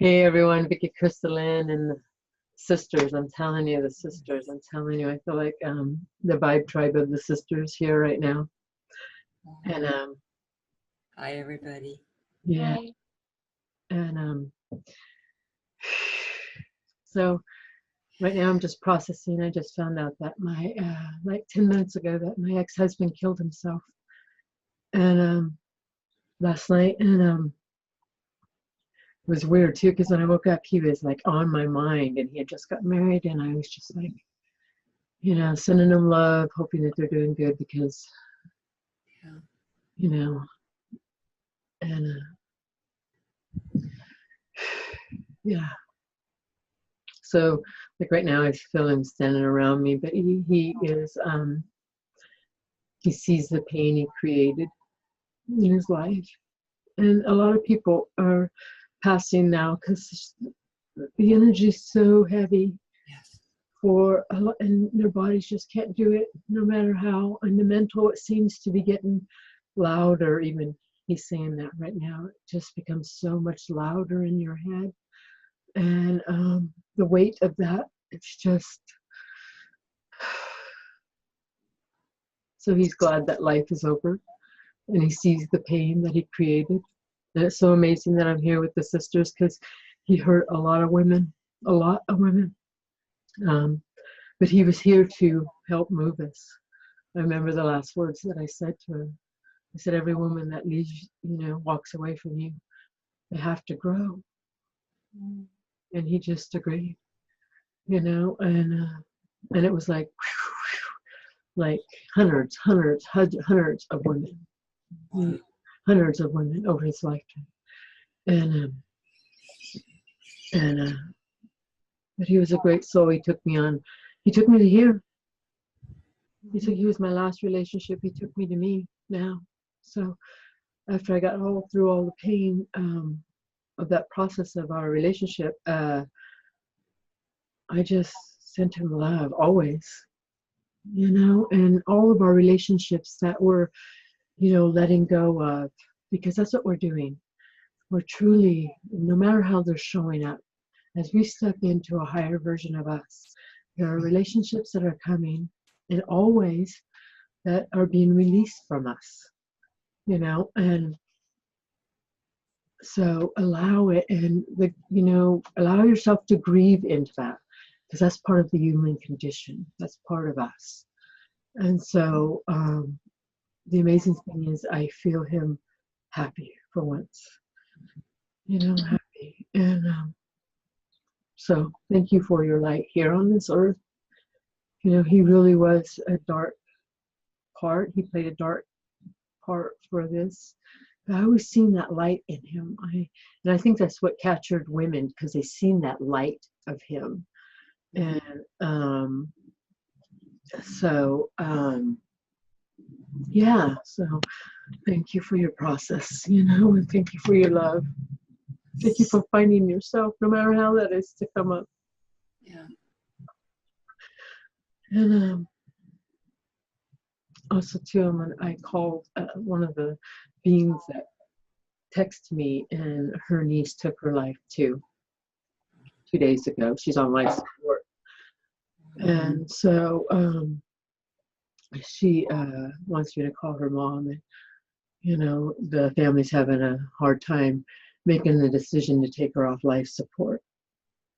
Hey everyone, Vicky Crystalline and the sisters. I'm telling you, the sisters. I'm telling you, I feel like the vibe tribe of the sisters here right now. And Hi everybody. yeah, Hi. and so right now I'm just processing. I just found out that my like 10 minutes ago that my ex-husband killed himself, and last night, and it was weird too because when I woke up, he was like on my mind, and he had just got married, and I was just like, sending them love, hoping that they're doing good because, Yeah. you know, and yeah. So like right now, I feel him standing around me, but he is he sees the pain he created in his life, and a lot of people are passing now because the energy is so heavy. Yes. For a lot, and their bodies just can't do it no matter how. And the mental, it seems to be getting louder. Even he's saying that right now, it just becomes so much louder in your head, and the weight of that, it's just so he's glad that life is over, and he sees the pain that he created. And it's so amazing that I'm here with the sisters because he hurt a lot of women, a lot of women. But he was here to help move us. I remember the last words that I said to him. I said, every woman that leaves, walks away from you, they have to grow. And he just agreed, and it was like hundreds of women, hundreds of women over his lifetime. And but he was a great soul. He took me to here. He was my last relationship. He took me to me now. So after I got through all the pain of that process of our relationship, I just sent him love always, and all of our relationships that we're, letting go of, because that's what we're doing. We're truly, no matter how they're showing up, as we step into a higher version of us, there are relationships that are coming in all ways that are being released from us, and so allow it, and allow yourself to grieve into that, because that's part of the human condition. That's part of us. And so the amazing thing is I feel him happy for once, happy. And so thank you for your light here on this earth. He really was a dark part. He played a dark part for this. But I always seen that light in him. And I think that's what captured women, because they seen that light of him. And yeah, so thank you for your process, and thank you for your love. Thank you for finding yourself, no matter how that is to come up. Yeah. And also too, I called one of the beings that texted me, and her niece took her life too 2 days ago. She's on life support. And so she wants me to call her mom, and the family's having a hard time making the decision to take her off life support.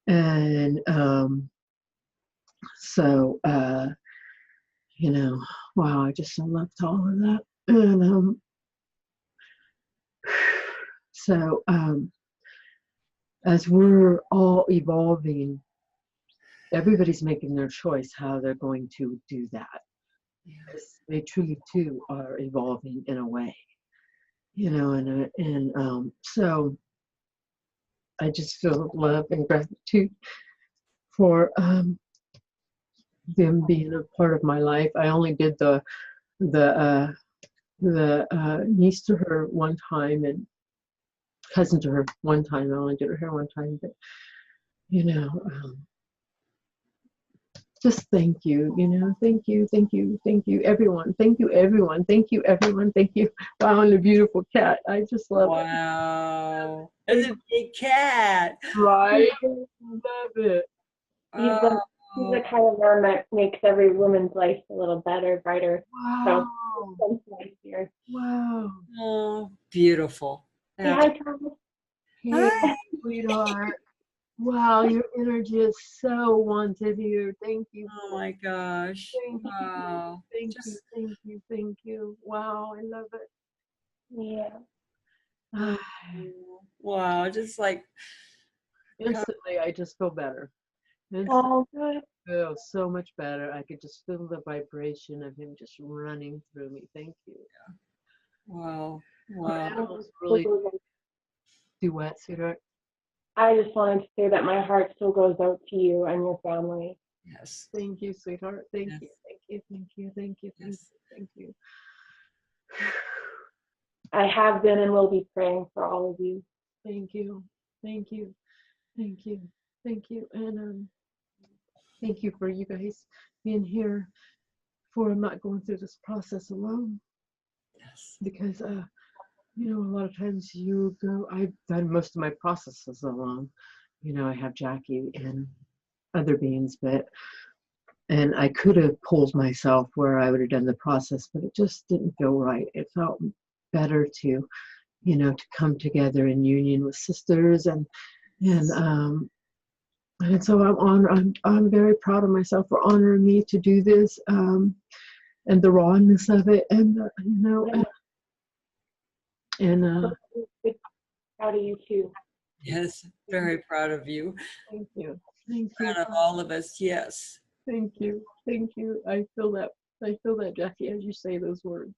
And so wow, I just loved all of that. And so as we're all evolving, everybody's making their choice how they're going to do that. Because they truly too are evolving in a way, and so I just feel love and gratitude for them being a part of my life. I only did the niece to her one time, and cousin to her one time. I only did her hair one time, but just thank you, thank you, everyone. Thank you, everyone. Thank you, everyone. Thank you. Wow, and a beautiful cat. I just love it. Wow. It's a big cat. Right? Love it. Oh, He's the kind of man that makes every woman's life a little better, brighter. Wow. So nice here. Wow. oh, beautiful. Say That's hi, Thomas. Hey, Hi. sweetheart. Wow, your energy is so wanted here. Thank you. Oh my gosh. Thank you. Wow. Thank you. Just Thank you. Thank you. Wow, I love it. Yeah. Ah, wow. Just like instantly, I just feel better. Instantly, Oh, good. feel so much better. I could just feel the vibration of him just running through me. Thank you. wow. Our Wow. animals really do what, sweetheart? I just wanted to say that my heart still goes out to you and your family. Yes. Thank you, sweetheart. Thank Yes. you. Thank you. Thank you. Thank you. Thank Yes. you. Thank you. I have been and will be praying for all of you. Thank you. Thank you. Thank you. Thank you. And thank you for you guys being here, for not going through this process alone. Yes. Because you know, a lot of times I've done most of my processes alone. You know, I have Jackie and other beings, and I could have pulled myself where I would have done the process, but it just didn't feel right. It felt better to, you know, to come together in union with sisters and so I'm honored. I'm very proud of myself for honoring me to do this, and the rawness of it, and you know, and Proud of you too. Yes. Very proud of you. thank you, thank you, Proud of all of us. Yes. thank you, thank you. I feel that, Jackie, as you say those words.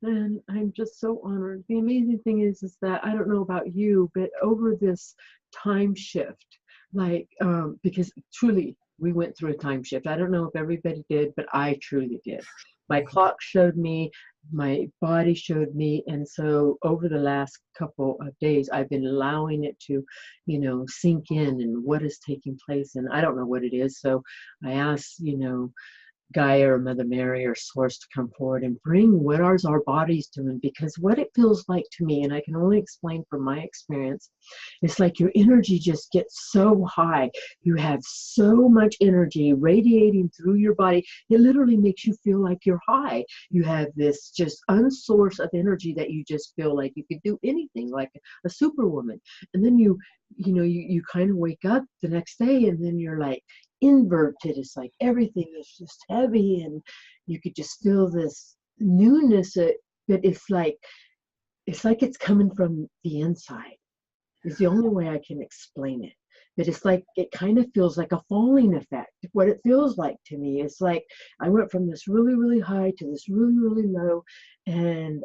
And I'm just so honored. The amazing thing is that I don't know about you, but over this time shift, like, because truly we went through a time shift. I don't know if everybody did, but I truly did. My clock showed me, my body showed me, and so over the last couple of days, I've been allowing it to, you know, sink in and what is taking place, and I don't know what it is. So I asked, you know, Gaia or Mother Mary or Source to come forward and bring what are our bodies doing, because what it feels like to me, and I can only explain from my experience, it's like your energy just gets so high. You have so much energy radiating through your body. It literally makes you feel like you're high. You have this just unsource of energy that you just feel like you could do anything, like a superwoman. And then you know, you kind of wake up the next day and then you're like inverted. It's like everything is just heavy and you could just feel this newness, but it's like it's coming from the inside. It's the only way I can explain it. But it's like it kind of feels like a falling effect. What it feels like to me is like I went from this really, really high to this really, really low. And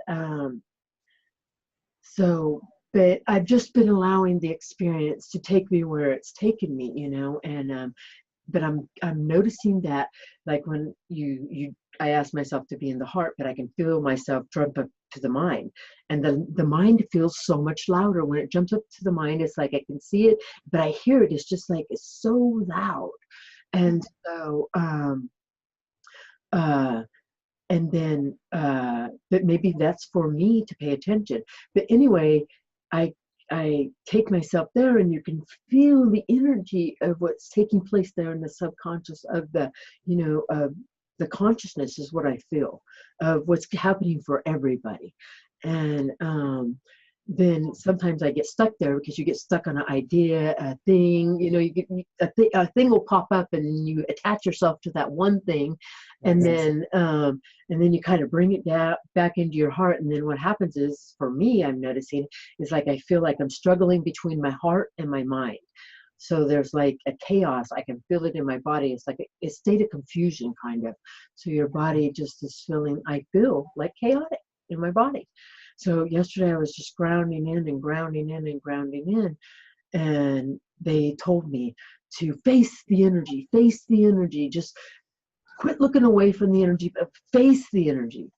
so but I've just been allowing the experience to take me where it's taken me, you know, and but I'm noticing that, like when I ask myself to be in the heart, but I can feel myself jump up to the mind, and the mind feels so much louder when it jumps up to the mind. It's like I can see it, but I hear it. It's just like it's so loud, and so uh, and then but maybe that's for me to pay attention. But anyway, I I take myself there, and you can feel the energy of what's taking place there in the subconscious of the, you know, of the consciousness is what I feel of what's happening for everybody. And then sometimes I get stuck there because you get stuck on an idea, a thing, you know, a thing will pop up and you attach yourself to that one thing, and then you kind of bring it down back into your heart. And then what happens is, for me, I'm noticing, is like I feel like I'm struggling between my heart and my mind. So there's like a chaos. I can feel it in my body. It's like a state of confusion, kind of. So your body just is feeling, I feel like chaotic in my body. So yesterday I was just grounding in and grounding in and grounding in. And they told me to face the energy, just quit looking away from the energy, but face the energy.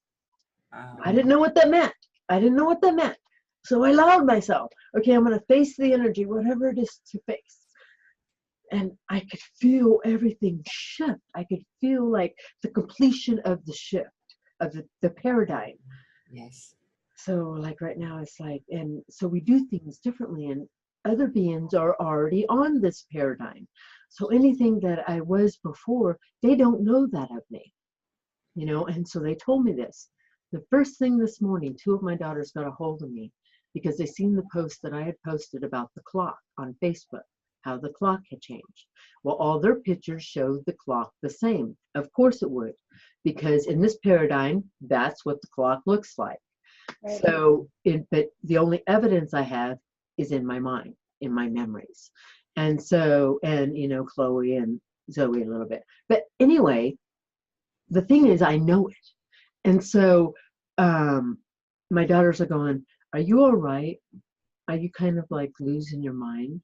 I didn't know what that meant. So I allowed myself, okay, I'm going to face the energy, whatever it is to face. And I could feel everything shift. I could feel like the completion of the shift of the paradigm. Yes. So like right now it's like, and so we do things differently, and other beings are already on this paradigm. So anything that I was before, they don't know that of me, you know. And so they told me this. The first thing this morning, two of my daughters got a hold of me because they seen the post that I had posted about the clock on Facebook, how the clock had changed. Well, all their pictures showed the clock the same. Of course it would, because in this paradigm, that's what the clock looks like. Right. So, but the only evidence I have is in my mind, in my memories. And so, and, you know, Chloe and Zoe a little bit. But anyway, the thing is, I know it. And so my daughters are going, are you all right? Are you kind of like losing your mind?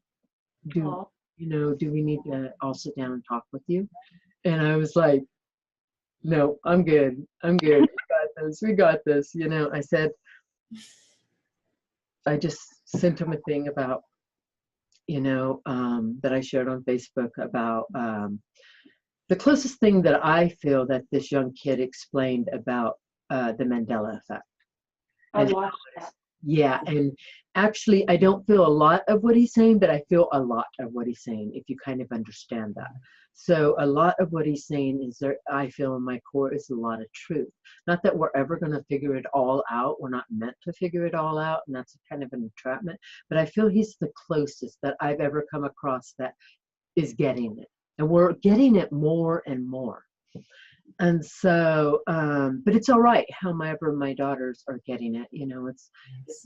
Do, you know, do we need to all sit down and talk with you? And I was like, no, I'm good. I'm good. We got this. We got this. You know, I said, I just sent him a thing about, you know, that I shared on Facebook about the closest thing that I feel that this young kid explained about the Mandela effect. I And watched that. yeah, and actually, I don't feel a lot of what he's saying, but I feel a lot of what he's saying, if you kind of understand that. So a lot of what he's saying is there, I feel in my core, is a lot of truth. Not that we're ever going to figure it all out. We're not meant to figure it all out, and that's kind of an entrapment. But I feel he's the closest that I've ever come across that is getting it. And we're getting it more and more. And so, but it's all right, however my daughters are getting it, you know, it's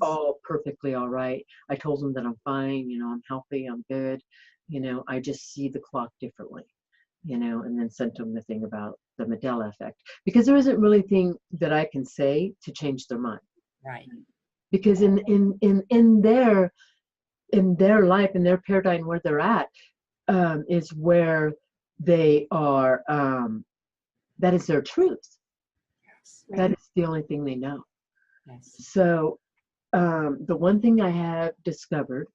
all perfectly all right. I told them that I'm fine, you know, I'm healthy, I'm good, you know, I just see the clock differently, you know, and then sent them the thing about the Mandela effect, because there isn't really anything that I can say to change their mind. Right. Because in their life, in their paradigm, where they're at, is where they are, that is their truth. Yes. That is the only thing they know. Yes. So the one thing I have discovered,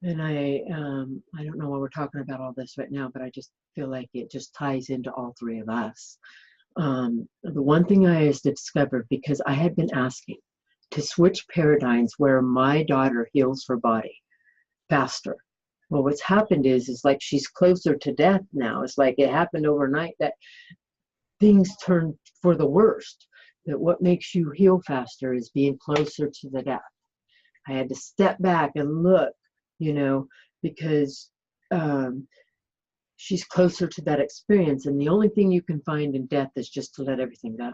and I don't know why we're talking about all this right now, but I just feel like it just ties into all three of us. The one thing I has discovered, because I had been asking to switch paradigms where my daughter heals her body faster. Well, what's happened is like she's closer to death now. It's like it happened overnight that things turn for the worst. That what makes you heal faster is being closer to the death. I had to step back and look, you know, because she's closer to that experience. And the only thing you can find in death is just to let everything go.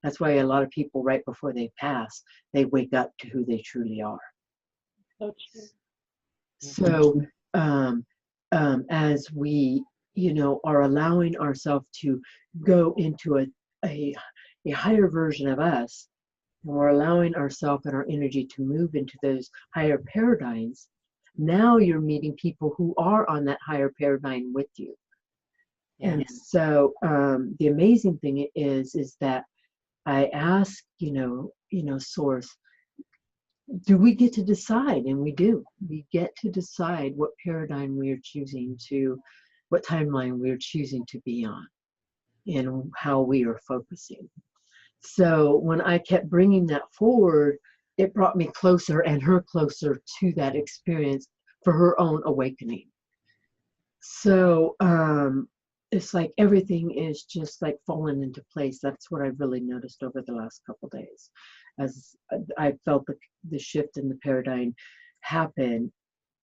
That's why a lot of people, right before they pass, they wake up to who they truly are. So true. So as we, you know, are allowing ourselves to go into a higher version of us, and we're allowing ourselves and our energy to move into those higher paradigms, now you're meeting people who are on that higher paradigm with you. Yeah. And so the amazing thing is that I ask, you know, Source, do we get to decide? And we do. We get to decide what paradigm we are choosing to, what timeline we are choosing to be on, and how we are focusing. So when I kept bringing that forward, it brought me closer and her closer to that experience for her own awakening. So it's like everything is just like falling into place. That's what I've really noticed over the last couple of days. As I felt the shift in the paradigm happen,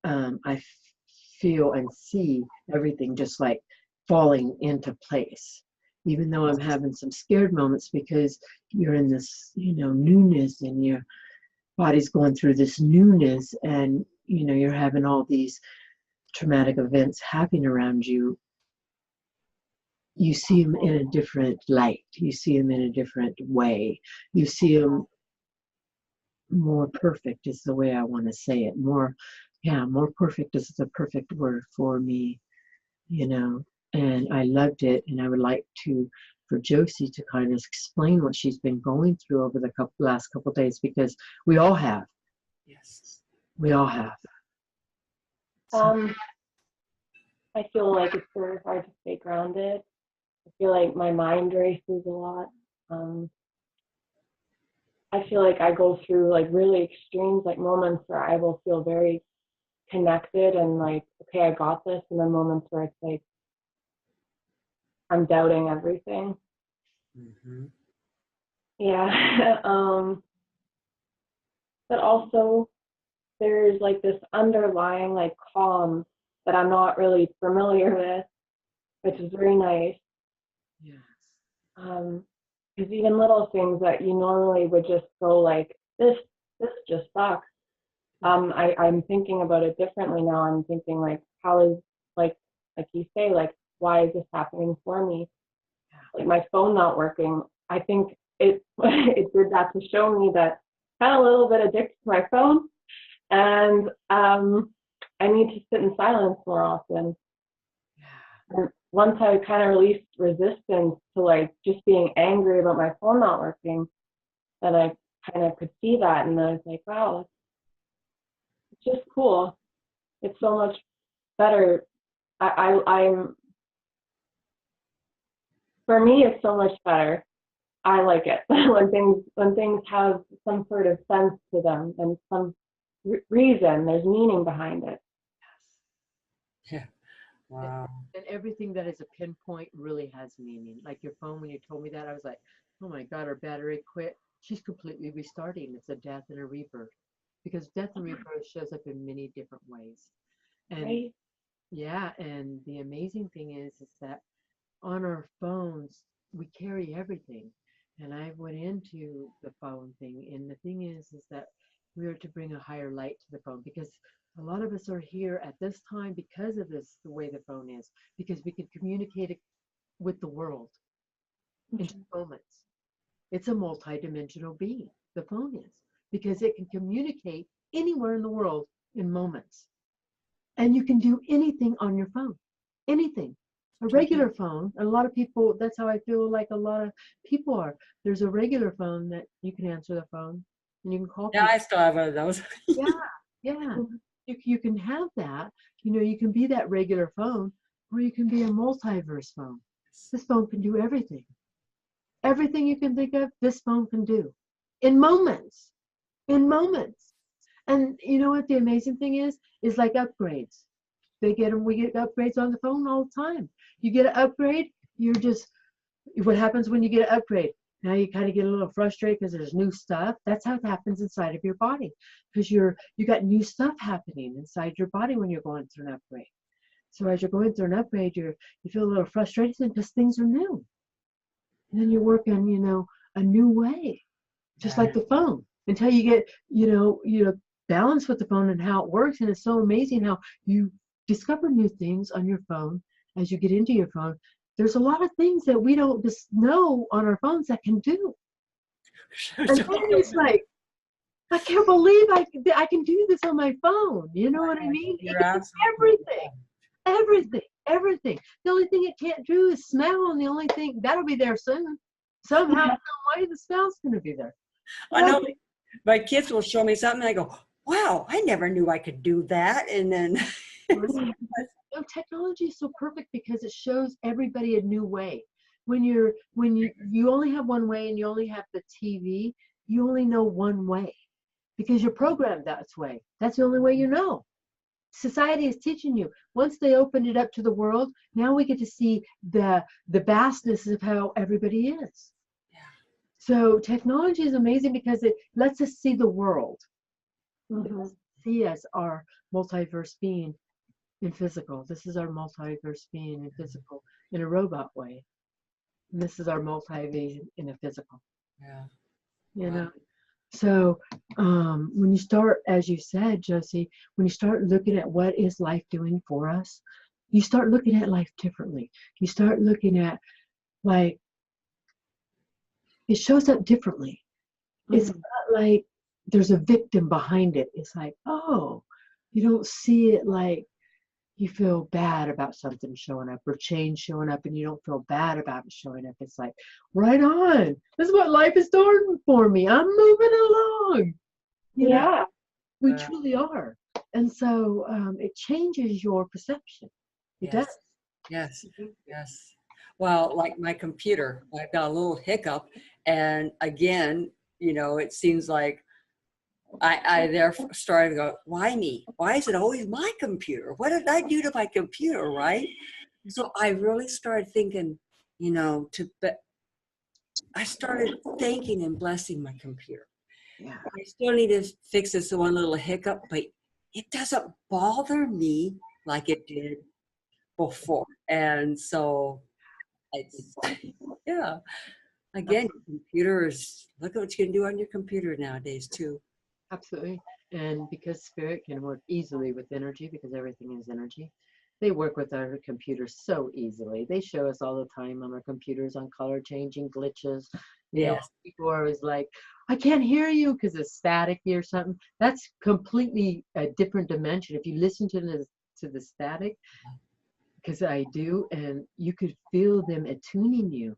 I feel and see everything just like falling into place. Even though I'm having some scared moments because you're in this, you know, newness, and your body's going through this newness, and, you know, you're having all these traumatic events happening around you. You see them in a different light. You see them in a different way. You see them more perfect is the way I want to say it. More perfect is the perfect word for me, you know. And I loved it, and I would like for Josie to kind of explain what she's been going through over the last couple of days, because we all have. Yes. We all have. I feel like it's very hard to stay grounded. I feel like my mind races a lot. I feel like I go through like really extremes, like moments where I will feel very connected and like, okay, I got this, and then moments where it's like I'm doubting everything. Mm-hmm. Yeah. But also there's like this underlying like calm that I'm not really familiar with, which is very nice. Yes. Because even little things that you normally would just go like, this just sucks. I'm thinking about it differently now. I'm thinking like, how is like you say, like, why is this happening for me? Like my phone not working. I think it it did that to show me that I'm kind of a little bit addicted to my phone, and I need to sit in silence more often. And once I kind of released resistance to like just being angry about my phone not working, then I kind of could see that, and I was like, wow, it's just cool. It's so much better. I'm for me, it's so much better. I like it when things have some sort of sense to them and some reason. There's meaning behind it. Yeah. Wow. And everything that is a pinpoint really has meaning. Like your phone, when you told me that, I was like, oh my God, her battery quit. She's completely restarting. It's a death and a rebirth. Because death and rebirth shows up in many different ways. And Right? yeah, and the amazing thing is that on our phones, we carry everything. And I went into the phone thing, and the thing is that we are to bring a higher light to the phone because a lot of us are here at this time because of this, the way the phone is, because we can communicate it with the world in just moments. It's a multi-dimensional being, the phone is, because it can communicate anywhere in the world in moments. And you can do anything on your phone, anything. A regular phone, a lot of people, that's how I feel like a lot of people are. There's a regular phone that you can answer the phone and you can call Yeah, people. I still have one of those. Yeah, yeah. You can have that. You know, you can be that regular phone or you can be a multiverse phone. This phone can do everything. Everything you can think of, this phone can do in moments, in moments. And you know what the amazing thing is like upgrades. They get them, we get upgrades on the phone all the time. You get an upgrade, you're just, what happens when you get an upgrade? Now you kind of get a little frustrated because there's new stuff. That's how it happens inside of your body because you got new stuff happening inside your body when you're going through an upgrade. So as you're going through an upgrade, you feel a little frustrated because things are new. And then you work on, a new way, just like the phone, until you get, balance with the phone and how it works. And it's so amazing how you discover new things on your phone as you get into your phone. There's a lot of things that we don't just know on our phones that can do. And then it's like, I can't believe I can do this on my phone. You know what I mean? It can do everything. The only thing it can't do is smell, and the only thing that'll be there soon. Somehow, some way, the smell's going to be there. I know my kids will show me something and I go, wow, I never knew I could do that. And then Technology is so perfect because it shows everybody a new way. When you only have one way and you only have the TV, you only know one way because you're programmed that way. That's the only way you know. Society is teaching you. Once they opened it up to the world, now we get to see the vastness of how everybody is. So technology is amazing because it lets us see the world. See us our multiverse being in physical. This is our multiverse being in physical in a robot way. And this is our multiverse in a physical. Yeah. You know. So when you start, as you said, Josie, when you start looking at what is life doing for us, you start looking at life differently. You start looking at like it shows up differently. It's not like there's a victim behind it. It's like, oh, you don't see it like you feel bad about something showing up or change showing up and you don't feel bad about it showing up. It's like, right on. This is what life is doing for me. I'm moving along. You know, we truly are. And so it changes your perception. It does. Yes. Yes. Well, like my computer, I've got a little hiccup. And again, you know, it seems like I therefore started to go, why me? Why is it always my computer? What did I do to my computer, right? So I really started thinking, you know, I started thanking and blessing my computer. Yeah. I still need to fix this one little hiccup, but it doesn't bother me like it did before. And so it's, yeah, again, computers, look at what you can do on your computer nowadays too. Absolutely. And because spirit can work easily with energy, because everything is energy, they work with our computers so easily. They show us all the time on our computers on color changing glitches. You know, Yes. people are always like, I can't hear you because it's staticky or something. That's completely a different dimension. If you listen to the static, because I do, and you could feel them attuning you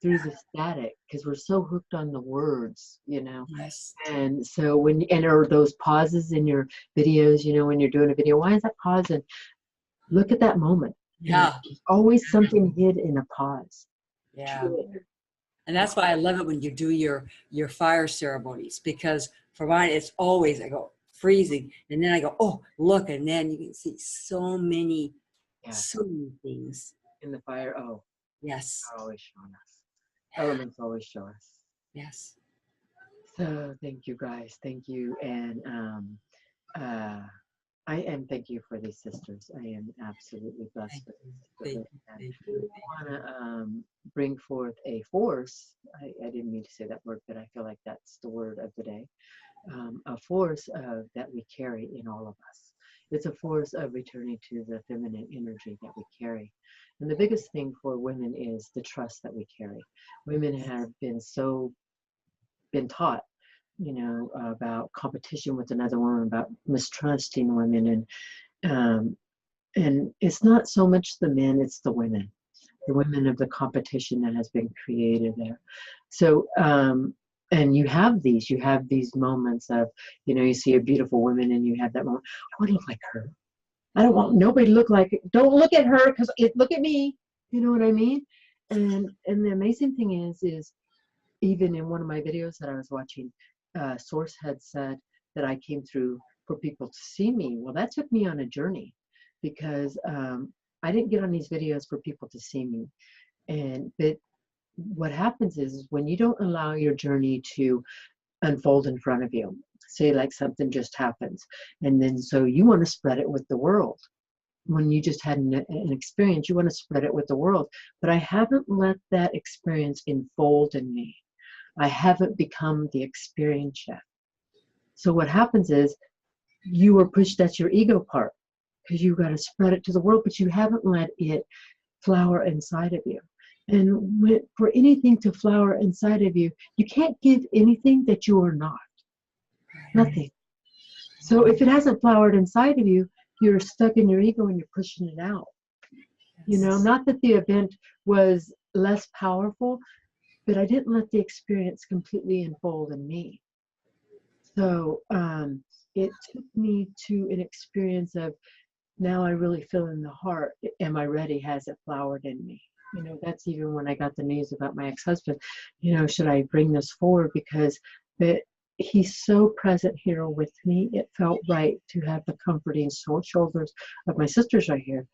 through the static because we're so hooked on the words, you know. Yes. And so and or those pauses in your videos, you know, when you're doing a video, why is that pause? And look at that moment. You know, Yeah. there's always something hid in a pause. Yeah. And that's why I love it when you do your fire ceremonies, because for mine, it's always, I go freezing. And then I go, oh, look. And then you can see so many things. In the fire. Oh, Yes. they're always showing us. Elements always show us. Yes. So thank you guys. Thank you. And thank you for these sisters. I am absolutely blessed with these sisters. Thank you. I want to bring forth a force. I didn't mean to say that word, but I feel like that's the word of the day. A force that we carry in all of us. It's a force of returning to the feminine energy that we carry. And the biggest thing for women is the trust that we carry. Women have been taught, you know, about competition with another woman, about mistrusting women, and it's not so much the men, it's the women of the competition that has been created there. So and you have these moments of, you know, you see a beautiful woman and you have that moment, I want to look like her. I don't want nobody to look like, don't look at her because look at me. You know what I mean? And the amazing thing is even in one of my videos that I was watching, Source had said that I came through for people to see me. Well, that took me on a journey because I didn't get on these videos for people to see me. But what happens is when you don't allow your journey to unfold in front of you, say like something just happens, and then so you want to spread it with the world. When you just had an experience, you want to spread it with the world. But I haven't let that experience unfold in me. I haven't become the experience yet. So what happens is you were pushed, that's your ego part, because you got to spread it to the world, but you haven't let it flower inside of you. And for anything to flower inside of you, you can't give anything that you are not. Nothing. So if it hasn't flowered inside of you, you're stuck in your ego and you're pushing it out. You know, not that the event was less powerful, but I didn't let the experience completely unfold in me. So it took me to an experience of, now I really feel in the heart, am I ready? Has it flowered in me? You know, that's even when I got the news about my ex-husband, you know, should I bring this forward? Because he's so present here with me. It felt right to have the comforting shoulders of my sisters right here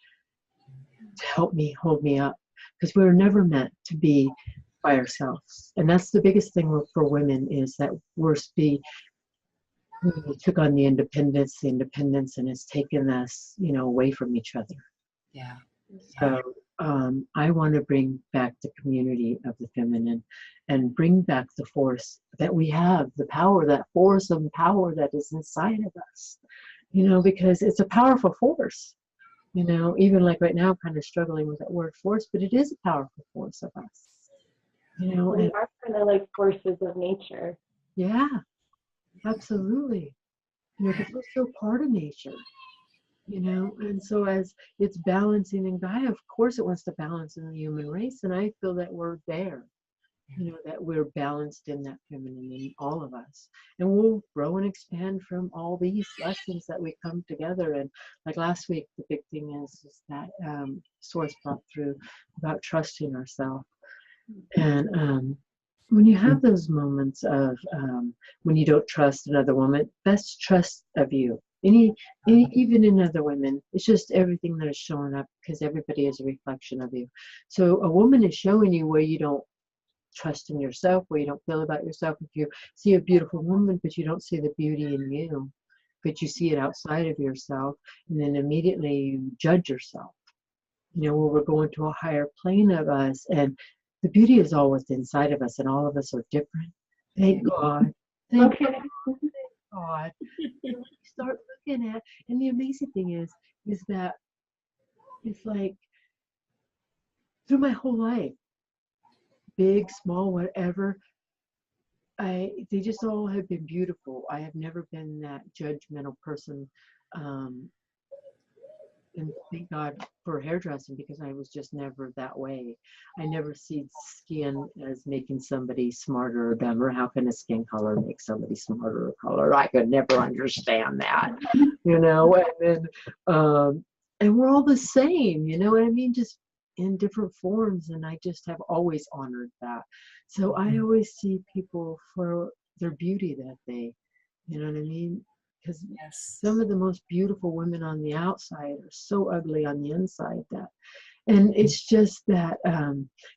to help me, hold me up. Because we were never meant to be by ourselves. And that's the biggest thing for women, is that we took on the independence, and it's taken us, you know, away from each other. Yeah. So I want to bring back the community of the feminine and bring back the force that we have, the power, that force of power that is inside of us, you know, because it's a powerful force, you know, even like right now, I'm kind of struggling with that word force, but it is a powerful force of us, you know. We are kind of like forces of nature. Yeah, absolutely. You know, because we're still part of nature, you know, and so as it's balancing in Gaia, of course it wants to balance in the human race, and I feel that we're there, you know, that we're balanced in that feminine in all of us, and we'll grow and expand from all these lessons that we come together. And like last week, the big thing is that Source brought through about trusting ourselves, and when you have those moments of when you don't trust another woman, that's trust of you. Even in other women, it's just everything that is showing up because everybody is a reflection of you. So a woman is showing you where you don't trust in yourself, where you don't feel about yourself. If you see a beautiful woman, but you don't see the beauty in you, but you see it outside of yourself, and then immediately you judge yourself. Where we're going to a higher plane of us, and the beauty is always inside of us, and all of us are different. Thank God. Thank God. And when you start looking at, and the amazing thing is that it's like through my whole life, big, small, whatever, they just all have been beautiful. I have never been that judgmental person. And thank God for hairdressing, because I was just never that way. I never see skin as making somebody smarter or dumber. How can a skin color make somebody smarter or color? I could never understand that, And then, and we're all the same, you know what I mean? Just in different forms. And I just have always honored that. So I always see people for their beauty that they, you know what I mean? Because some of the most beautiful women on the outside are so ugly on the inside and it's just that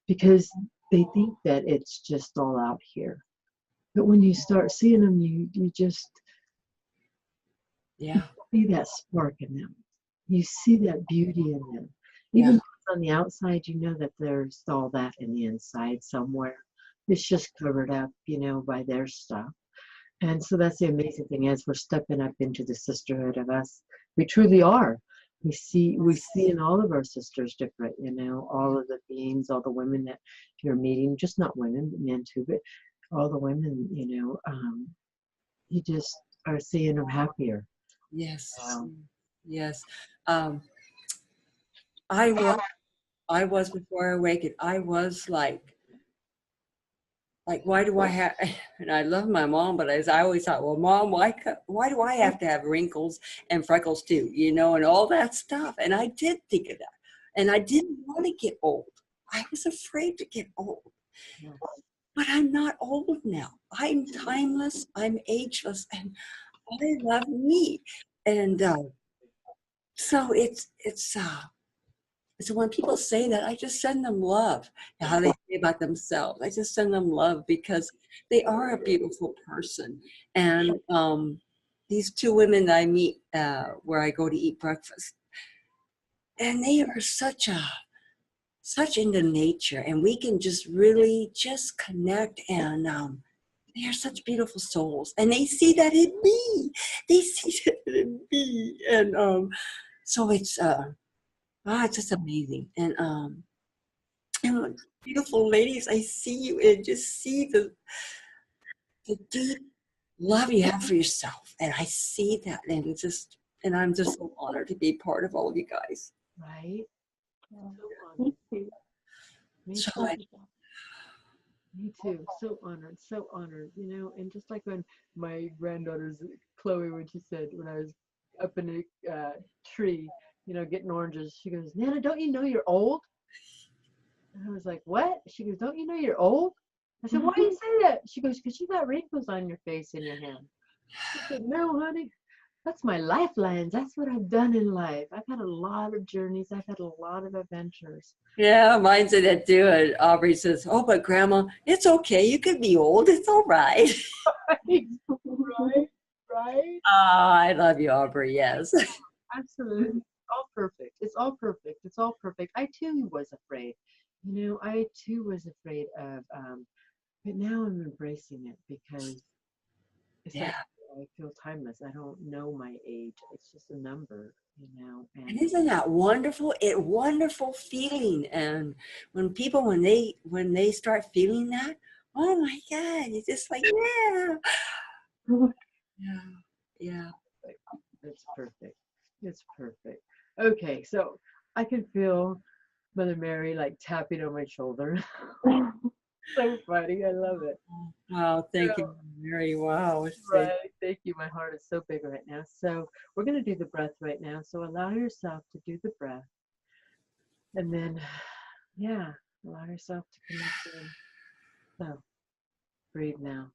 because they think that it's just all out here, but when you start seeing them, you just see that spark in them, you see that beauty in them, even on the outside. That there's all that in the inside somewhere. It's just covered up by their stuff. And so that's the amazing thing, as we're stepping up into the sisterhood of us, we truly are. We see in all of our sisters different, all of the beings, all the women that you're meeting, just not women, but men too, but all the women, you just are seeing them happier. Yes. Yes. I was before I awakened. I was like, why do I have, and I love my mom, but I always thought, well, Mom, why do I have to have wrinkles and freckles too, and all that stuff. And I did think of that. And I didn't want to get old. I was afraid to get old. Yes. But I'm not old now. I'm timeless. I'm ageless. And I love me. And so so when people say that, I just send them love. How they say about themselves, I just send them love, because they are a beautiful person. And these two women that I meet where I go to eat breakfast, and they are such into nature, and we can just really just connect, and they are such beautiful souls, and they see that in me. They see that in me, and so it's just amazing. And beautiful ladies, I see you and just see the deep love you have for yourself. And I see that, and I'm just so honored to be part of all of you guys. Right? Me too. Me too. So honored, so honored, and just like when my granddaughter's Chloe, when she said, when I was up in a tree, getting oranges, she goes, Nana, don't you know you're old? And I was like, what? She goes, don't you know you're old? I said, why do you say that? She goes, because you got wrinkles on your face and your hand. I said, no, honey, that's my lifelines. That's what I've done in life. I've had a lot of journeys. I've had a lot of adventures. Yeah, mine said that too. And Aubrey says, oh, but Grandma, it's okay. You could be old. It's all right. Right. I love you, Aubrey. Yes. Absolutely. All perfect. It's all perfect. It's all perfect. I too was afraid. I too was afraid of, but now I'm embracing it, because it's like I feel timeless. I don't know my age. It's just a number, And isn't that wonderful? Wonderful feeling. And when people, when they start feeling that, oh my God, it's just like, yeah. It's perfect. It's perfect. Okay, so I can feel Mother Mary like tapping on my shoulder. So funny. I love it. Wow, thank you, Mary. Wow. Right. Thank you. My heart is so big right now. So we're going to do the breath right now. So allow yourself to do the breath. And then, allow yourself to connect in. So Breathe now.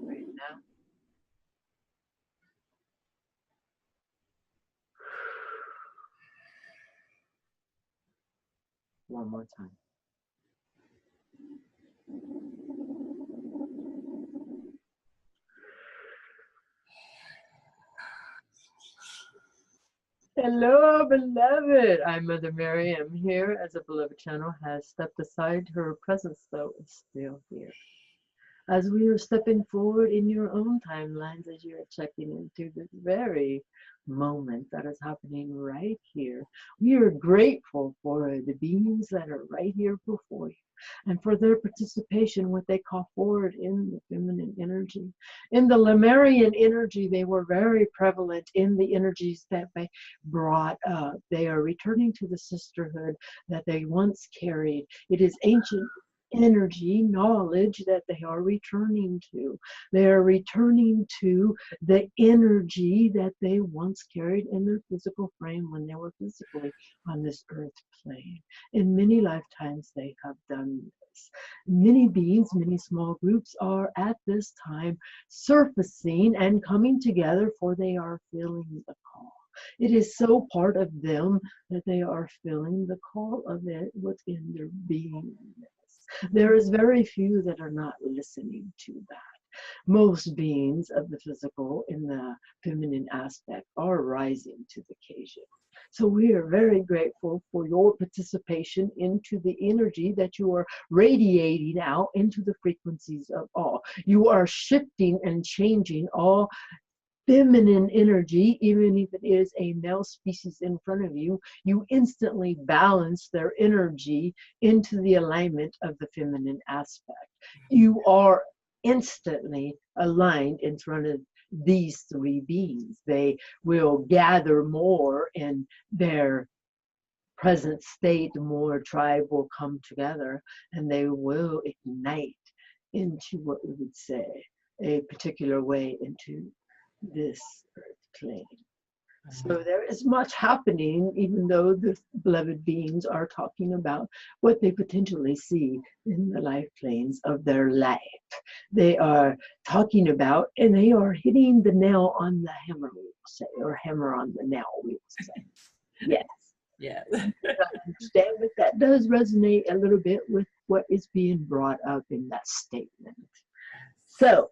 Breathe now. One more time. Hello, beloved. I'm Mother Mary. I'm here as a beloved channel has stepped aside. Her presence, though, is still here. As we are stepping forward in your own timelines, as you're checking into this very moment that is happening right here, we are grateful for the beings that are right here before you and for their participation, what they call forward in the feminine energy. In the Lemurian energy, they were very prevalent in the energies that they brought up. They are returning to the sisterhood that they once carried. It is ancient energy, knowledge that they are returning to. They are returning to the energy that they once carried in their physical frame when they were physically on this earth plane. In many lifetimes they have done this. Many beings, many small groups are at this time surfacing and coming together, for they are feeling the call. It is so part of them that they are feeling the call of it within their beingness. There is very few that are not listening to that. Most beings of the physical in the feminine aspect are rising to the occasion. So we are very grateful for your participation into the energy that you are radiating out into the frequencies of all. You are shifting and changing all feminine energy. Even if it is a male species in front of you, you instantly balance their energy into the alignment of the feminine aspect. You are instantly aligned in front of these three beings. They will gather more in their present state. More tribe will come together and they will ignite into what we would say a particular way into this earth plane. So there is much happening, even though the beloved beings are talking about what they potentially see in the life planes of their life. They are talking about, and they are hitting the nail on the hammer, we will say, or hammer on the nail, we will say. Yes. Yes. I understand, but that does resonate a little bit with what is being brought up in that statement. So,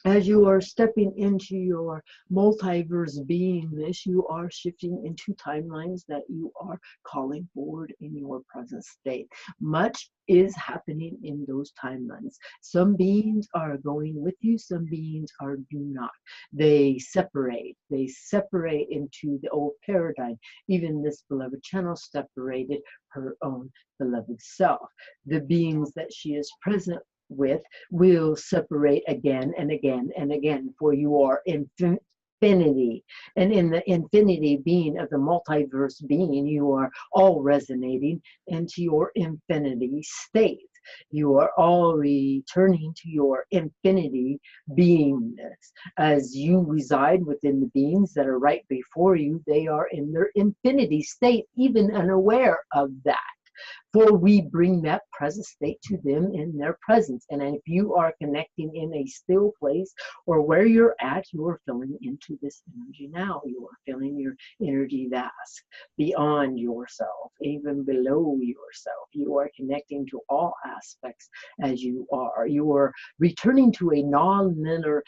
as you are stepping into your multiverse beingness, you are shifting into timelines that you are calling forward in your present state. Much is happening in those timelines. Some beings are going with you, some beings do not. They separate into the old paradigm. Even this beloved channel separated her own beloved self. The beings that she is present with will separate again and again and again, for you are infinity, and in the infinity being of the multiverse being, you are all resonating into your infinity state. You are all returning to your infinity beingness. As you reside within the beings that are right before you, they are in their infinity state, even unaware of that. For we bring that present state to them in their presence. And if you are connecting in a still place or where you're at, you are filling into this energy now. You are feeling your energy vast beyond yourself, even below yourself. You are connecting to all aspects as you are. You are returning to a non-linear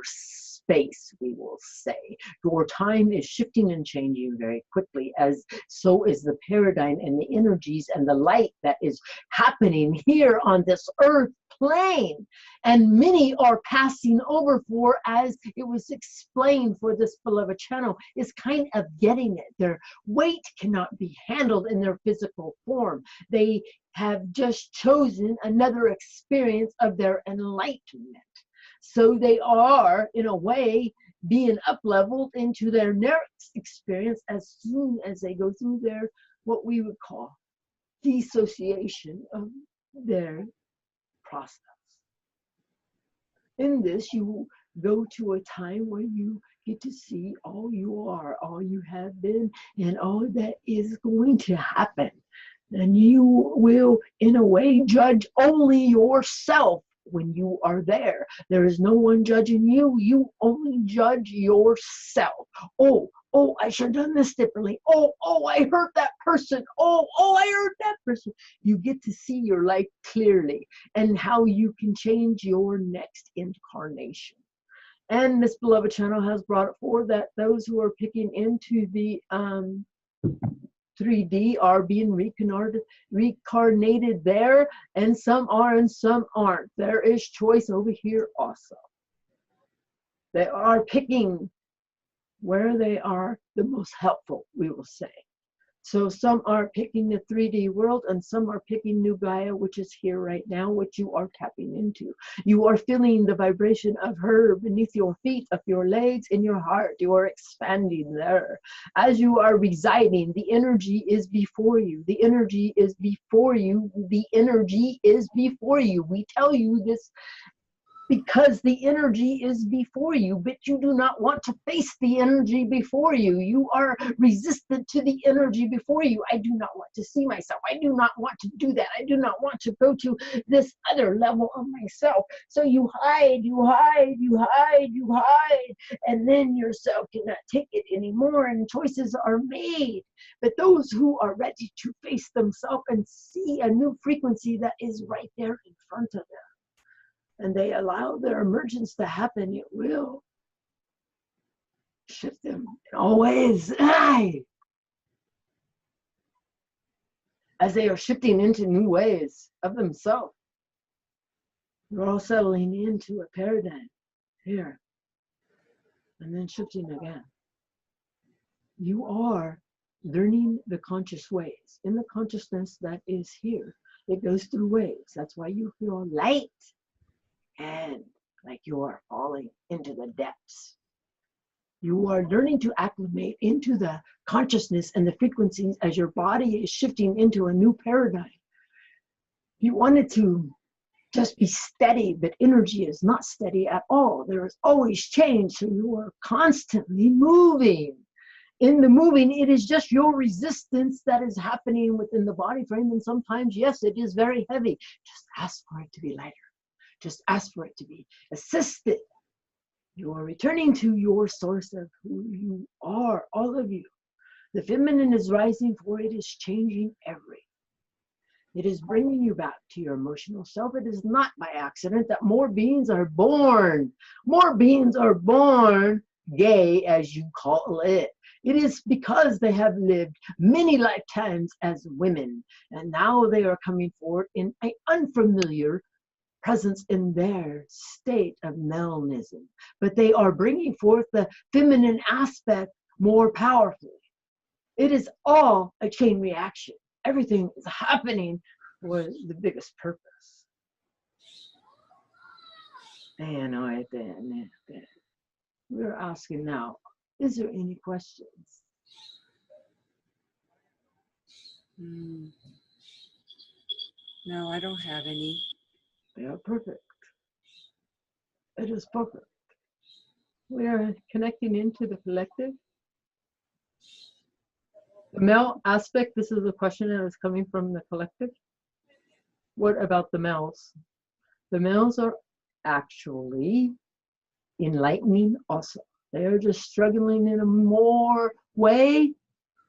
space, we will say. Your time is shifting and changing very quickly, as so is the paradigm and the energies and the light that is happening here on this earth plane. And many are passing over, for, as it was explained for this beloved channel, is kind of getting it. Their weight cannot be handled in their physical form. They have just chosen another experience of their enlightenment. So they are, in a way, being up-leveled into their next experience as soon as they go through their, what we would call, dissociation of their process. in this, you go to a time where you get to see all you are, all you have been, and all that is going to happen. And you will, in a way, judge only yourself when you are there. There is no one judging you. You only judge yourself. Oh, I should have done this differently. Oh, I hurt that person. Oh, I hurt that person. You get to see your life clearly and how you can change your next incarnation. And this beloved channel has brought it forward that those who are picking into the 3D are being reincarnated there, and some are and some aren't. There is choice over here also. They are picking where they are the most helpful, we will say. So some are picking the 3D world, and some are picking New Gaia, which is here right now, which you are tapping into. You are feeling the vibration of her beneath your feet, of your legs, in your heart. You are expanding there. As you are residing, the energy is before you. The energy is before you. The energy is before you. We tell you this because the energy is before you, but you do not want to face the energy before you. You are resistant to the energy before you. I do not want to see myself. I do not want to do that. I do not want to go to this other level of myself. So you hide, you hide, you hide, you hide, and then yourself cannot take it anymore, and choices are made. But those who are ready to face themselves and see a new frequency that is right there in front of them, and they allow their emergence to happen, it will shift them in all ways. As they are shifting into new ways of themselves, they're all settling into a paradigm here, and then shifting again. You are learning the conscious ways. In the consciousness that is here, it goes through waves. That's why you feel light and like you are falling into the depths. You are learning to acclimate into the consciousness and the frequencies as your body is shifting into a new paradigm. You wanted to just be steady, but energy is not steady at all. There is always change, so you are constantly moving. In the moving, it is just your resistance that is happening within the body frame, and sometimes, yes, it is very heavy. Just ask for it to be lighter. Just ask for it to be assisted. You are returning to your source of who you are, all of you. The feminine is rising, for it is changing everything. It is bringing you back to your emotional self. It is not by accident that more beings are born. More beings are born gay, as you call it. It is because they have lived many lifetimes as women, and now they are coming forward in an unfamiliar presence in their state of melanism, but they are bringing forth the feminine aspect more powerfully. It is all a chain reaction. Everything is happening for the biggest purpose. And we're asking now, is there any questions? No, I don't have any. They are perfect. It is perfect. We are connecting into the collective. The male aspect, this is a question that is coming from the collective. What about the males? The males are actually enlightening also. They are just struggling in a more way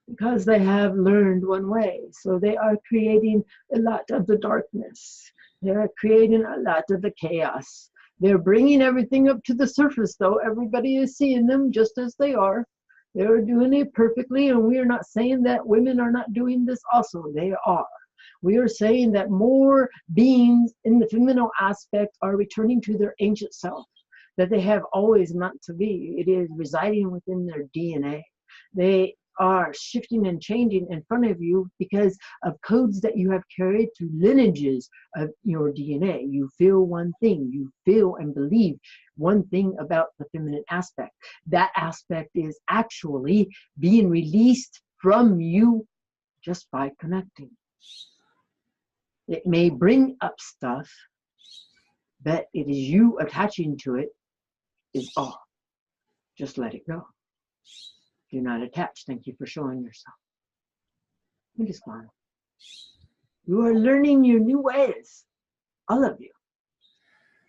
because they have learned one way. So they are creating a lot of the darkness. They are creating a lot of the chaos. They're bringing everything up to the surface, though. Everybody is seeing them just as they are. They're doing it perfectly, and we are not saying that women are not doing this also. They are. We are saying that more beings in the feminine aspect are returning to their ancient self, that they have always meant to be. It is residing within their DNA. They are shifting and changing in front of you because of codes that you have carried through lineages of your DNA. You feel one thing, you feel and believe one thing about the feminine aspect. That aspect is actually being released from you just by connecting. It may bring up stuff, but it is you attaching to it is all. Just let it go. Do not attach. Thank you for showing yourself. You just gone. You are learning your new ways. All of you.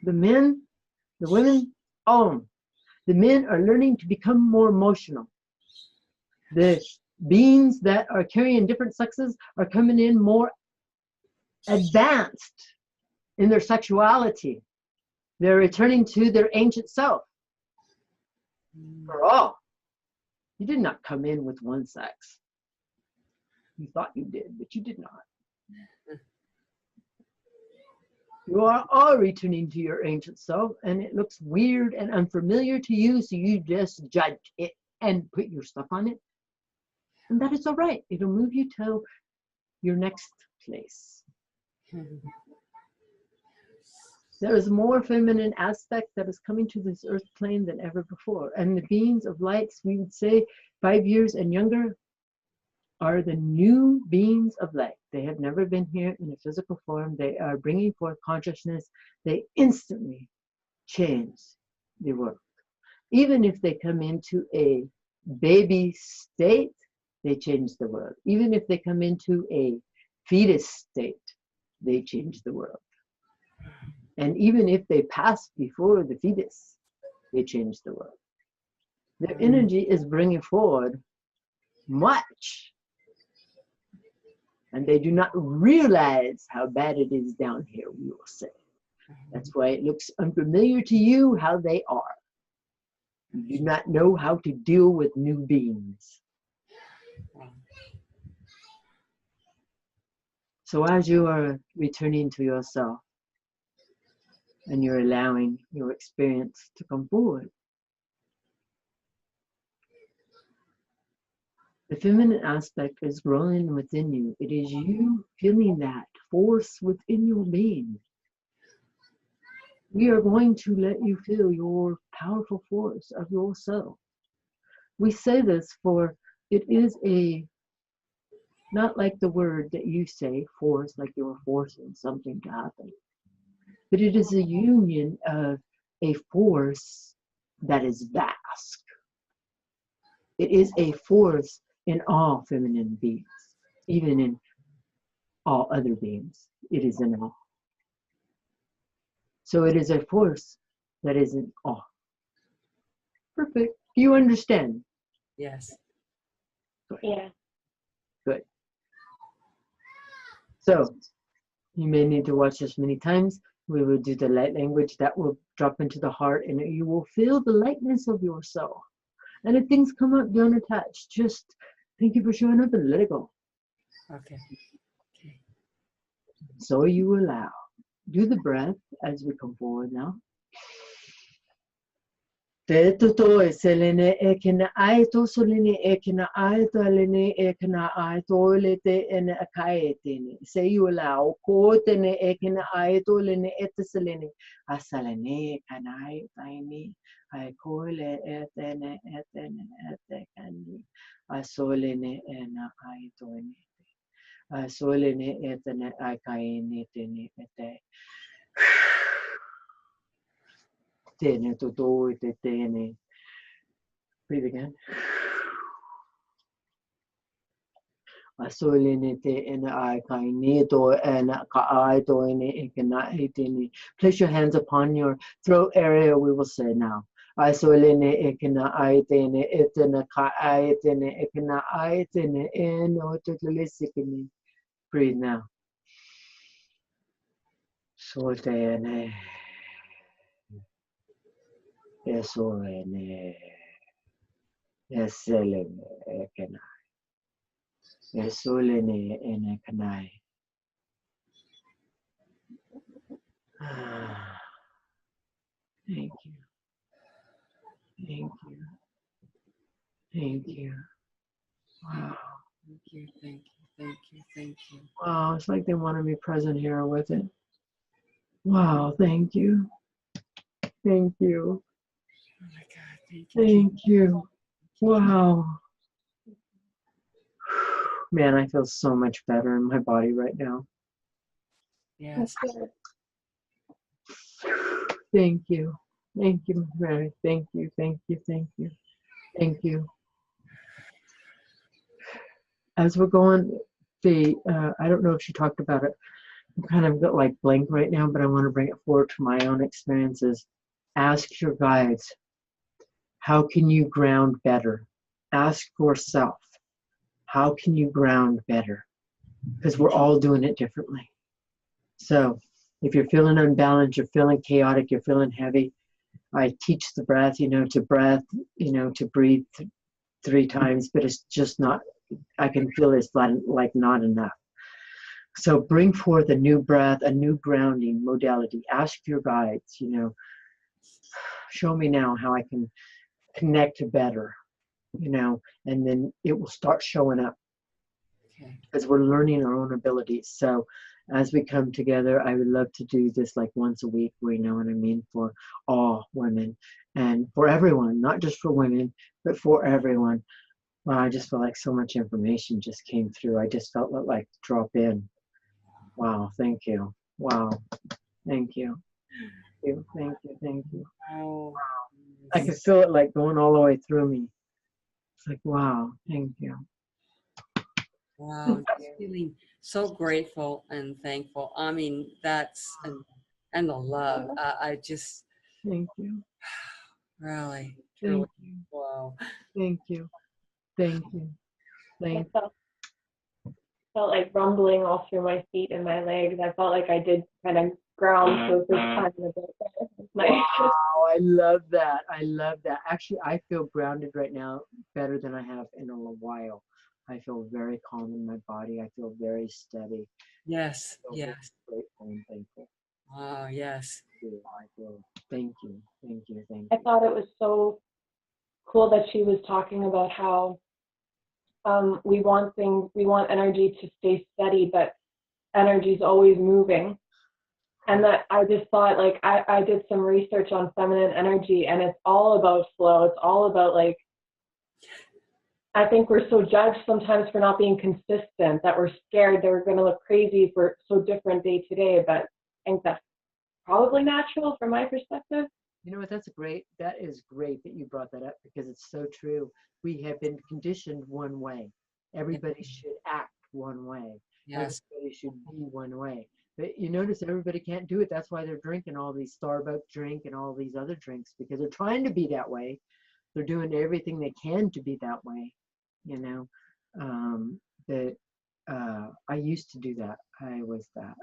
The men, the women, all of them. The men are learning to become more emotional. The beings that are carrying different sexes are coming in more advanced in their sexuality. They're returning to their ancient self. For all. You did not come in with one sex. You thought you did, but you did not. You are all returning to your ancient self, and it looks weird and unfamiliar to you, so you just judge it and put your stuff on it. And that is all right. It'll move you to your next place. There is more feminine aspect that is coming to this earth plane than ever before. And the beings of lights, we would say 5 years and younger, are the new beings of light. They have never been here in a physical form. They are bringing forth consciousness. They instantly change the world. Even if they come into a baby state, they change the world. Even if they come into a fetus state, they change the world. And even if they pass before the fetus, they change the world. Their energy is bringing forward much. And they do not realize how bad it is down here, we will say. That's why it looks unfamiliar to you how they are. You do not know how to deal with new beings. So as you are returning to yourself, and you're allowing your experience to come forward, the feminine aspect is growing within you. It is you feeling that force within your being. We are going to let you feel your powerful force of yourself. We say this for it is not like the word that you say, force, like you're forcing something to happen. But it is a union of a force that is vast. It is a force in all feminine beings, even in all other beings. It is in all. So it is a force that is in all. Perfect. Do you understand? Yes. Good. Yeah. Good. So you may need to watch this many times. We will do the light language that will drop into the heart, and you will feel the lightness of yourself. And if things come up, don't attach. Just thank you for showing up and let it go. Okay. So you allow. Do the breath as we come forward now. Te toto e selene e kina ai to solene e kina ai to alene e kina ai to le te ene akai tene. Say you allow ko tene e kina ai to lene e te selene asalene kanai taini ai ko le e tene kani asolene e na ai to ne asolene e tene ai kai ne tene e te tene toto e te tene. Breathe again. Asolene te ene ai kai ne to ene ka ai to ene e kana e tene. Place your hands upon your throat area, we will say now. Asolene e kana ai tene e tene ka ai tene e kana ai tene e no te lesikini. Breathe now. So tene. Esolene. Eselene e kana. Esolene ene kanai. Thank you. Thank you. Thank you. Wow. Thank you. Thank you. Thank you. Thank you. Wow. It's like they wanted me present here with it. Wow. Thank you. Thank you. Oh my God. Thank you. Thank you. Wow. Man, I feel so much better in my body right now. Yes. That's good. Thank you. Thank you, Mary. Thank you. Thank you. Thank you. Thank you. As we're going, I don't know if she talked about it. I'm kind of got like blank right now, but I want to bring it forward to my own experiences. Ask your guides, how can you ground better? Ask for self, how can you ground better? Because we're all doing it differently. So if you're feeling unbalanced, you're feeling chaotic, you're feeling heavy, I teach the breath, to breathe 3 times, but it's just not, I can feel it's like not enough. So bring forth a new breath, a new grounding modality. Ask your guides, show me now how I can connect better, and then it will start showing up. Okay. Because we're learning our own abilities. So as we come together, I would love to do this like once a week, for all women and for everyone, not just for women, but for everyone. Wow, I just felt like so much information just came through. I just felt like drop in. Wow, thank you. Wow, thank you. Thank you, thank you. Oh, I can feel it like going all the way through me. It's like, wow, thank you. wow, I'm just feeling so grateful and thankful. I mean, and the love. I just Thank you. really, Thank truly, you. wow. Thank you. Thank you. I Thank felt like rumbling all through my feet and my legs. I felt like I did kind of ground for the first time in a bit. It was nice. Wow, I love that. I love that. Actually, I feel grounded right now better than I have in a while. I feel very calm in my body. I feel very steady. Yes, I feel yes. grateful and thankful. Wow, yes. I feel, thank you. Thank you. Thank I you. thought it was so cool that she was talking about how we want energy to stay steady, but energy is always moving. And that I just thought, like, I did some research on feminine energy, and it's all about flow. It's all about, like, I think we're so judged sometimes for not being consistent, that we're scared that we're going to look crazy if we're so different day to day. But I think that's probably natural from my perspective. You know what? That is great that you brought that up because it's so true. We have been conditioned one way. Everybody should act one way. Yes. Everybody should be one way. But you notice everybody can't do it. That's why they're drinking all these Starbucks drink and all these other drinks because they're trying to be that way. They're doing everything they can to be that way. I used to do that. I was that.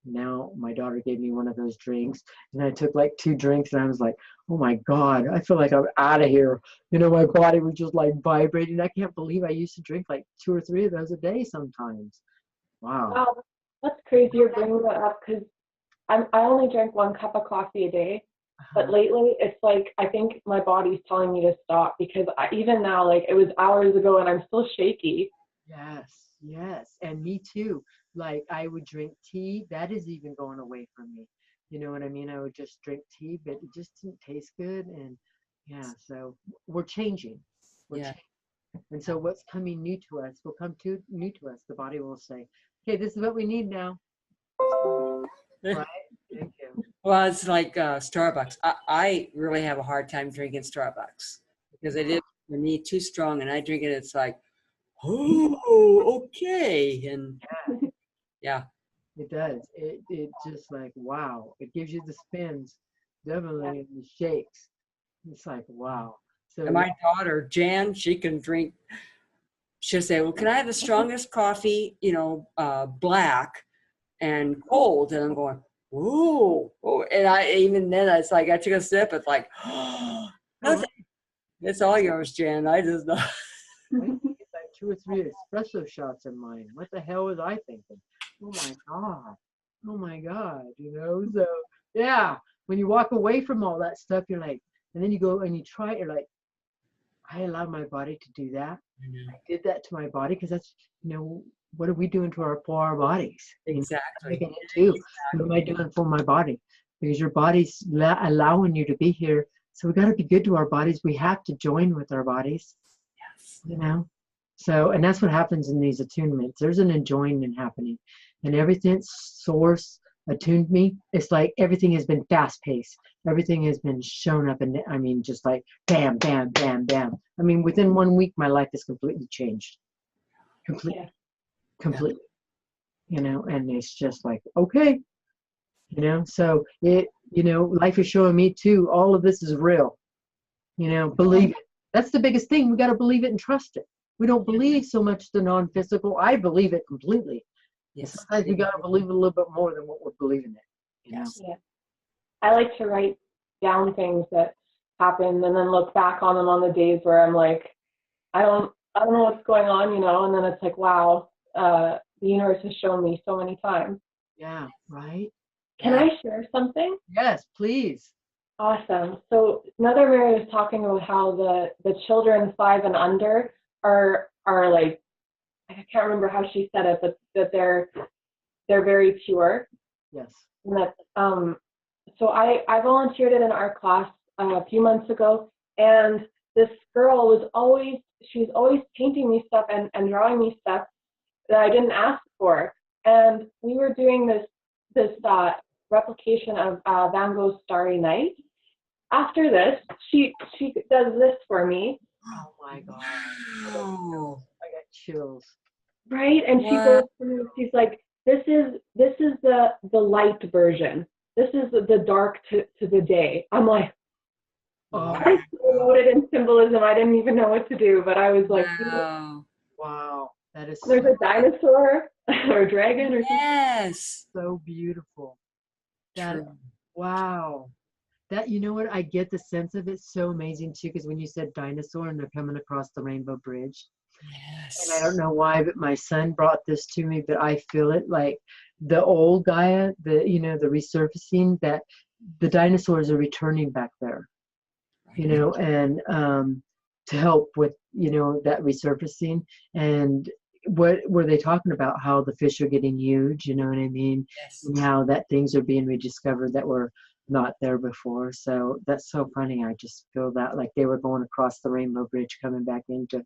Now my daughter gave me one of those drinks and I took like 2 drinks and I was like, oh my God, I feel like I'm out of here. My body was just like vibrating. I can't believe I used to drink like 2 or 3 of those a day sometimes. Wow. Wow, that's crazy you're bringing that up because I only drink 1 cup of coffee a day. But lately, it's like I think my body's telling me to stop because even now, like it was hours ago and I'm still shaky. Yes, yes. And me too. Like I would drink tea. That is even going away from me. You know what I mean? I would just drink tea, but it just didn't taste good. And yeah, so we're changing. We're Yeah. changing. And so what's coming new to us will come to new to us. The body will say, okay, this is what we need now. Right? Thank you. Well, it's like Starbucks. I really have a hard time drinking Starbucks because it is for me too strong, and I drink it. It's like, oh, okay, and yeah. It does. It just like, wow. It gives you the spins, definitely, and the shakes. It's like, wow. So And my daughter Jan, she can drink. She'll say, "Well, can I have the strongest coffee? Black and cold." And I'm going, "Ooh, oh!" And I even then, it's like I took a sip. It's like, oh, it's all yours, Jan. I just know. I get like 2 or 3 espresso shots in mine. What the hell was I thinking? Oh my God. Oh my God. So yeah, when you walk away from all that stuff, you're like, and then you go and you try it, you're like, I allowed my body to do that. I did that to my body because that's, what are we doing for our bodies? Exactly. Too. What am I doing for my body? Because your body's allowing you to be here. So we got to be good to our bodies. We have to join with our bodies. Yes. So, and that's what happens in these attunements. There's an enjoyment happening, and everything's source attuned me. It's like everything has been fast paced. Everything has been shown up, and I mean, just like bam, bam, bam, bam. I mean, within 1 week, my life has completely changed. Completely, Yeah. completely. You know, and it's just like, okay, you know. So life is showing me too. All of this is real. You know, believe it. That's the biggest thing. We got to believe it and trust it. We don't believe so much the non-physical. I believe it completely. And Yes. sometimes we got to believe it a little bit more than what we're believing it. You know? Yes. Yeah. I like to write down things that happen and then look back on them on the days where I'm like, I don't know what's going on, you know, and then it's like, wow, the universe has shown me so many times. Yeah. Right. Can Yeah. I share something? Yes, please. Awesome. So Mother Mary was talking about how the children 5 and under are like, I can't remember how she said it, but that they're very pure. Yes. And that so I volunteered in an art class a few months ago, and this girl was always painting me stuff and drawing me stuff that I didn't ask for. And we were doing this replication of Van Gogh's Starry Night. After this, she does this for me, Oh my God. Wow. I got chills. right? And she Wow. goes to me, she's like, this is the light version. This is the dark to the day. I'm like, Oh, I wrote it in symbolism. I didn't even know what to do, but I was like, Wow. wow. That is there's a dinosaur or a dragon or something. Yes. so beautiful. That True. wow. That, you know what? I get the sense of it so amazing too, because when you said dinosaur and they're coming across the Rainbow Bridge, and I don't Yes. know why, but my son brought this to me, but I feel it like the old Gaia, the resurfacing, that the dinosaurs are returning back there, and to help with, that resurfacing. And what were they talking about? How the fish are getting huge, you know what I mean? Yes. And how that things are being rediscovered that were not there before. So that's so funny. I just feel that like they were going across the Rainbow Bridge, coming back into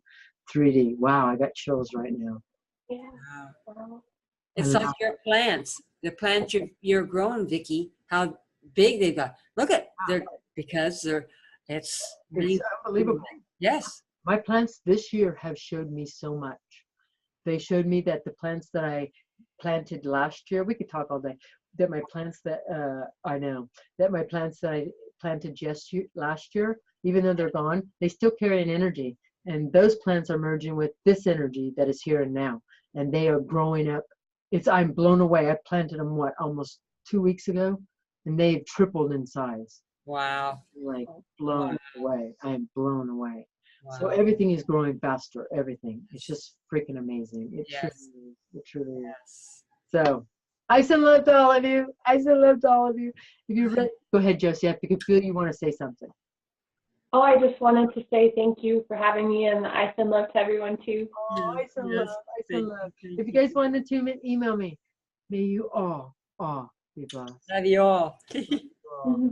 3D. Wow, I got chills right now. Yeah. Wow. Wow. It's like your plants. The plants you're growing, Vicky, how big they've got. Look at because it's really It's unbelievable. Yes. My plants this year have showed me so much. They showed me that the plants that I planted last year, we could talk all day, that my plants that my plants that I planted last year, even though they're gone, they still carry an energy. And those plants are merging with this energy that is here and now. And they are growing up. I'm blown away. I planted them, almost 2 weeks ago, and they've tripled in size. Wow. Like blown away. I am blown away. So Wow. everything is growing faster. Everything. It's just freaking amazing. It Yes. truly is. It truly is. Yes. So I send love to all of you. I send love to all of you. If you're ready, go ahead, Josie. If you feel you want to say something. Oh, I just wanted to say thank you for having me, and I send love to everyone too. Oh, I send Yes. love. I Thank send love. you. If you guys wanted to email me, may you all be blessed. Love you all. Love you all.